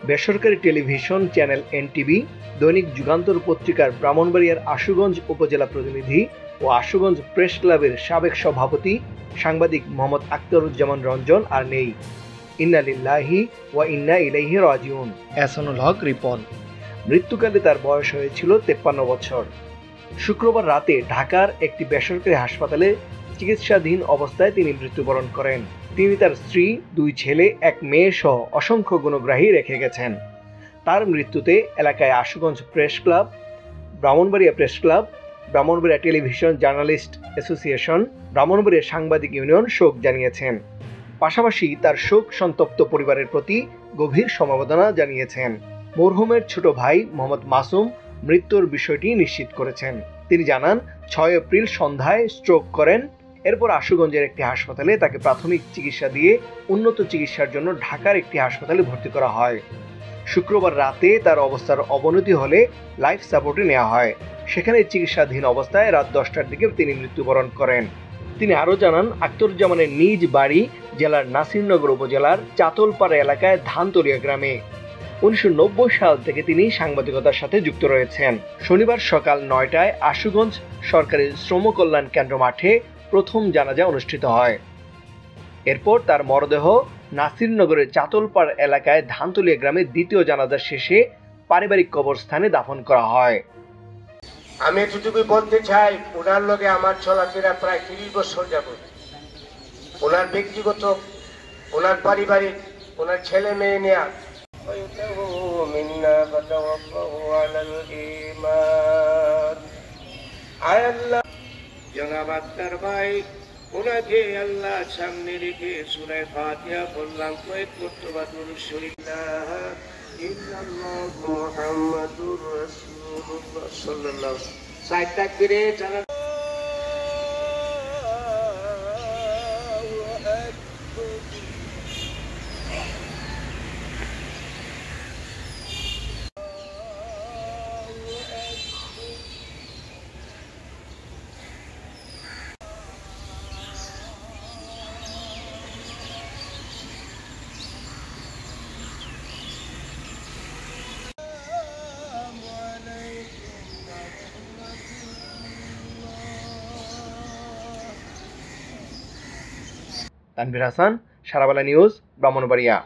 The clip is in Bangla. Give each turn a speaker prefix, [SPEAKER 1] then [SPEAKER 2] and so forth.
[SPEAKER 1] বেসরকারি টেলিভিশন চ্যানেল এনটিভি, দৈনিক যুগান্তর পত্রিকার ব্রাহ্মণবাড়িয়ার আশুগঞ্জ উপজেলা প্রতিনিধি ও আশুগঞ্জ প্রেস ক্লাবের সাবেক সভাপতি সাংবাদিক মোহাম্মদ আখতারুজ্জামান রঞ্জন আর নেই। ইন্না লিল্লাহি ওয়া ইন্না ইলাইহি রাজিউন। এহসানুল হক রিপন। মৃত্যুকালে তার বয়স হয়েছিল 53 বছর। শুক্রবার রাতে ঢাকার একটি বেসরকারি হাসপাতালে চিকিৎসাধীন অবস্থায় তিনি মৃত্যুবরণ করেন। তিনি তার স্ত্রী, 2 ছেলে, 1 মেয়ে সহ অসংখ্য গুণগ্রাহী রেখে গেছেন। তার মৃত্যুতে এলাকায় Ashuganj press club, Brahmanbaria press club, Brahmanbaria television journalist association, Brahmanbaria সাংবাদিক ইউনিয়ন শোক জানিয়েছেন। পাশাপাশি তার শোক সন্তপ্ত পরিবারের প্রতি গভীর সমবেদনা জানিয়েছেন। মরহুমের ছোট ভাই মোহাম্মদ মাসুম মৃত্যুর বিষয়টি নিশ্চিত করেছেন। তিনি জানান, 6 এপ্রিল সন্ধ্যায় স্ট্রোক করেন। এরপর আশুগঞ্জের একটি হাসপাতালে তাকে প্রাথমিক চিকিৎসা দিয়ে উন্নত চিকিৎসার জন্য ঢাকার একটি হাসপাতালে ভর্তি করা হয়। শুক্রবার রাতে তার অবস্থার অবনতি হলে লাইফ সাপোর্টে নেওয়া হয়। সেখানে চিকিৎসাধীন অবস্থায় রাত 10টার দিকে তিনি মৃত্যুবরণ করেন। তিনি আরও জানান, আখতারুজ্জামানের নিজ বাড়ি জেলার নাসিরনগর উপজেলার চাতলপাড়া এলাকায় ধানতলিয়া গ্রামে। 1990 সাল থেকে তিনি সাংবাদিকতার সাথে যুক্ত রয়েছেন। শনিবার সকাল 9টায় আশুগঞ্জ সরকারি শ্রম কল্যাণ কেন্দ্র মাঠে প্রথম জানাজা অনুষ্ঠিত হয়। এরপর তার মরদেহ নাসিরনগরের চাতলপাড় এলাকায় ধানতলিয়া গ্রামে দ্বিতীয় জানাজা শেষে পারিবারিক কবরস্থানে দাফন করা হয়।
[SPEAKER 2] আমি এতটুকু বলতে চাই, ওনার লগে আমার চলাফেরা প্রায় 30 বছর যাবত। ওনার ব্যক্তিগত, ওনার পারিবারিক, ওনার ছেলে মেয়ে নিয়ে জনাব আক্তার ভাই, ওনাকে আল্লাহ সামনে রেখে সূরা ফাতিহা বললাম, কয়েক করতবা দুরূদ শরীফ মুহাম্মাদুর রাসূলুল্লাহ সাল্লাল্লাহু আলাইহি ওয়াসাল্লাম। সাইড তাকবীরে জানান।
[SPEAKER 1] তানভীর হাসান, সারাবেলা নিউজ, ব্রাহ্মণবাড়িয়া।